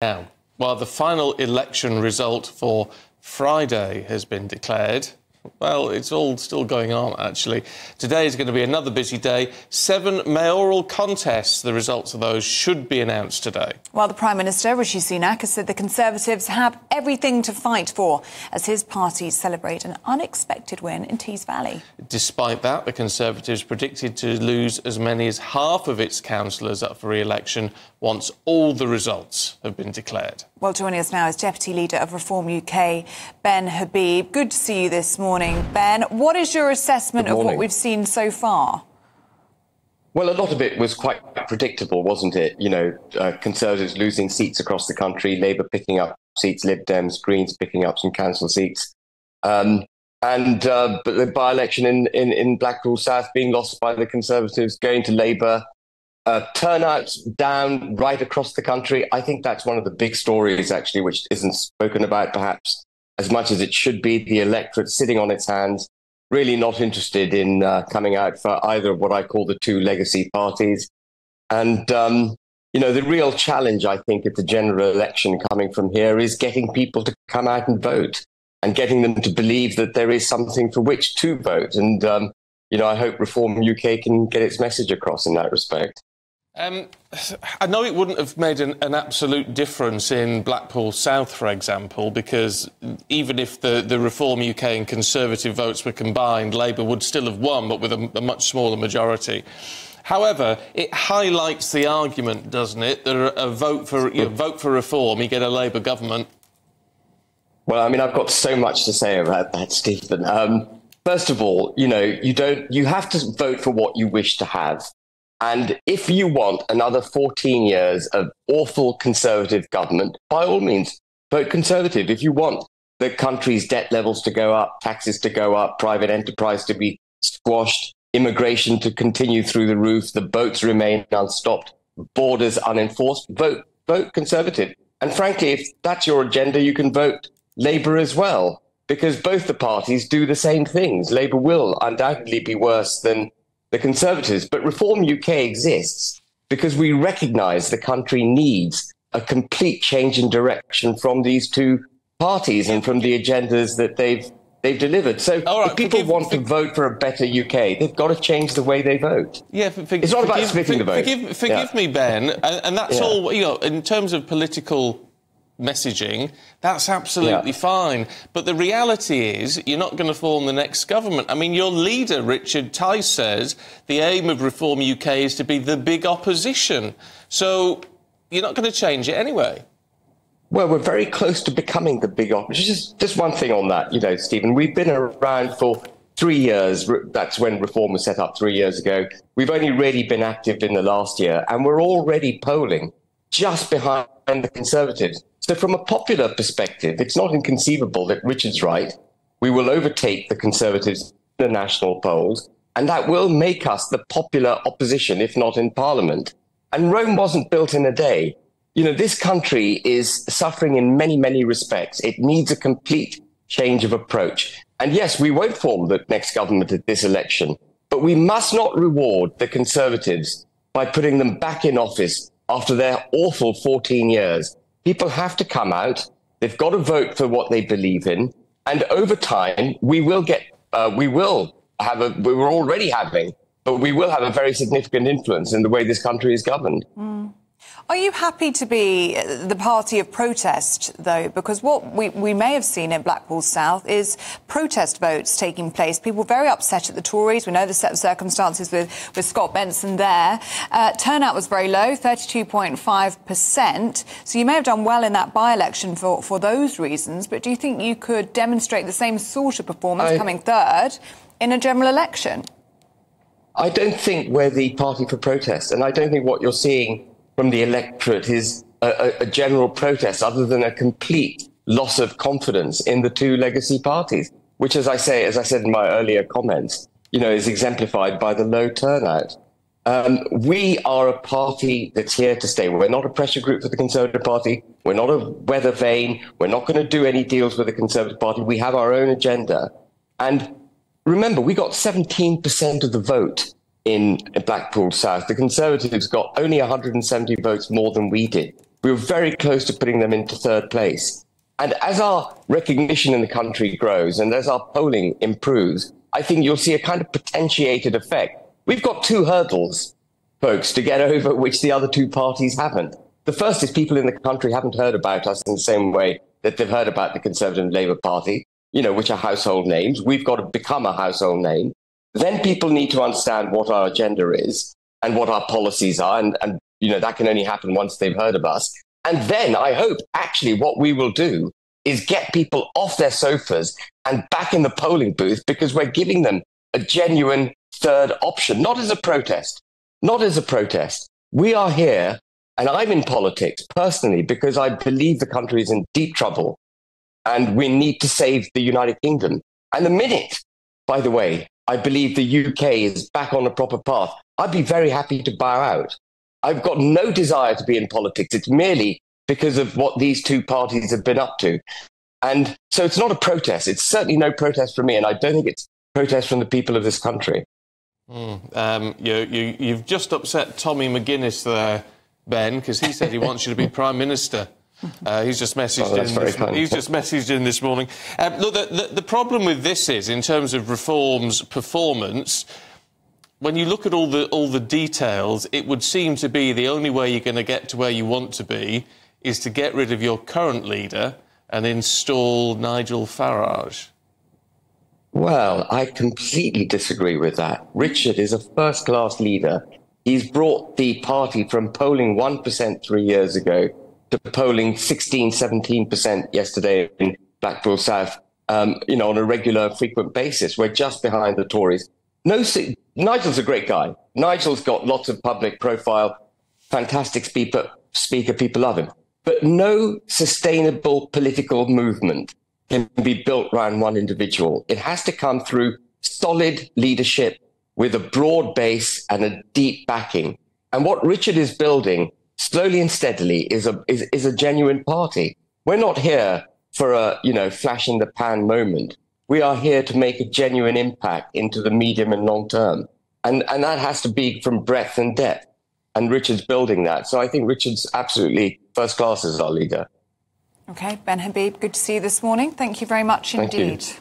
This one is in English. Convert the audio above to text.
Now, while the final election result for Friday has been declared, well, it's all still going on, actually. Today is going to be another busy day. 7 mayoral contests. The results of those should be announced today. Well, the Prime Minister, Rishi Sunak, has said the Conservatives have everything to fight for as his party celebrate an unexpected win in Tees Valley. Despite that, the Conservatives predicted to lose as many as half of its councillors up for re-election once all the results have been declared. Well, joining us now is Deputy Leader of Reform UK, Ben Habib. Good to see you this morning, Ben. What is your assessment of what we've seen so far? Well, a lot of it was quite predictable, wasn't it? You know, Conservatives losing seats across the country, Labour picking up seats, Lib Dems, Greens picking up some council seats. But the by-election in Blackpool South being lost by the Conservatives, going to Labour. Turnouts down right across the country. I think that's one of the big stories, actually, which isn't spoken about perhaps as much as it should be. The electorate sitting on its hands, really not interested in coming out for either of what I call the two legacy parties. And, you know, the real challenge, I think, at the general election coming from here is getting people to come out and vote and getting them to believe that there is something for which to vote. And, you know, I hope Reform UK can get its message across in that respect. I know it wouldn't have made an absolute difference in Blackpool South, for example, because even if the Reform UK and Conservative votes were combined, Labour would still have won, but with a much smaller majority. However, it highlights the argument, doesn't it, that a vote for reform, you get a Labour government. Well, I mean, I've got so much to say about that, Stephen. First of all, you know, you have to vote for what you wish to have. And if you want another 14 years of awful Conservative government, by all means, vote Conservative. If you want the country's debt levels to go up, taxes to go up, private enterprise to be squashed, immigration to continue through the roof, the boats remain unstopped, borders unenforced, vote Conservative. And frankly, if that's your agenda, you can vote Labour as well, because both the parties do the same things. Labour will undoubtedly be worse than the Conservatives, but Reform UK exists because we recognise the country needs a complete change in direction from these two parties and from the agendas that they've delivered. So if people want to vote for a better UK, they've got to change the way they vote. Yeah, it's not about splitting the vote. Forgive me, Ben, and that's all, you know, in terms of political messaging, that's absolutely fine. But the reality is you're not going to form the next government. I mean, your leader, Richard Tice, says the aim of Reform UK is to be the big opposition. So you're not going to change it anyway. Well, we're very close to becoming the big opposition. Just one thing on that, you know, Stephen, we've been around for 3 years. That's when Reform was set up 3 years ago. We've only really been active in the last year, and we're already polling just behind the Conservatives. So from a popular perspective, it's not inconceivable that Richard's right. We will overtake the Conservatives in the national polls, and that will make us the popular opposition, if not in Parliament. And Rome wasn't built in a day. You know, this country is suffering in many, many respects. It needs a complete change of approach. And yes, we won't form the next government at this election, but we must not reward the Conservatives by putting them back in office after their awful 14 years. People have to come out. They've got to vote for what they believe in. And over time, we will have a very significant influence in the way this country is governed. Are you happy to be the party of protest, though? Because what we may have seen in Blackpool South is protest votes taking place. People very upset at the Tories. We know the set of circumstances with Scott Benson there. Turnout was very low, 32.5%. So you may have done well in that by-election for those reasons. But do you think you could demonstrate the same sort of performance coming third in a general election? I don't think we're the party for protest. And I don't think what you're seeing from the electorate is a general protest other than a complete loss of confidence in the two legacy parties, which, as I said in my earlier comments, you know, is exemplified by the low turnout. We are a party that's here to stay. We're not a pressure group for the Conservative Party. We're not a weather vane. We're not going to do any deals with the Conservative Party. We have our own agenda. And remember, we got 17% of the vote in Blackpool South. The Conservatives got only 170 votes more than we did. We were very close to putting them into third place. And as our recognition in the country grows and as our polling improves, I think you'll see a kind of potentiated effect. We've got two hurdles, folks, to get over, which the other two parties haven't. The first is people in the country haven't heard about us in the same way that they've heard about the Conservative and Labour Party, which are household names. We've got to become a household name. Then people need to understand what our agenda is and what our policies are. And that can only happen once they've heard of us. And then I hope actually what we will do is get people off their sofas and back in the polling booth, because we're giving them a genuine third option, not as a protest, not as a protest. We are here, and I'm in politics personally because I believe the country is in deep trouble and we need to save the United Kingdom. And the minute, by the way, I believe the UK is back on a proper path, I'd be very happy to bow out. I've got no desire to be in politics. It's merely because of what these two parties have been up to. And so it's not a protest. It's certainly no protest from me, and I don't think it's a protest from the people of this country. You've just upset Tommy McGuinness there, Ben, because he said he wants you to be Prime Minister. He's just messaged in this morning. Look, the problem with this is, in terms of Reform's performance, when you look at all the details, it would seem to be the only way you're going to get to where you want to be is to get rid of your current leader and install Nigel Farage. Well, I completely disagree with that. Richard is a first-class leader. He's brought the party from polling 1% 3 years ago to polling 16, 17% yesterday in Blackpool South, on a regular, frequent basis. We're just behind the Tories. Nigel's a great guy. Nigel's got lots of public profile, fantastic speaker, people love him. But no sustainable political movement can be built around one individual. It has to come through solid leadership with a broad base and a deep backing. And what Richard is building, slowly and steadily, is a genuine party. We're not here for a, flash in the pan moment. We are here to make a genuine impact into the medium and long term. And that has to be from breadth and depth. And Richard's building that. So I think Richard's absolutely first class as our leader. OK, Ben Habib, good to see you this morning. Thank you very much indeed.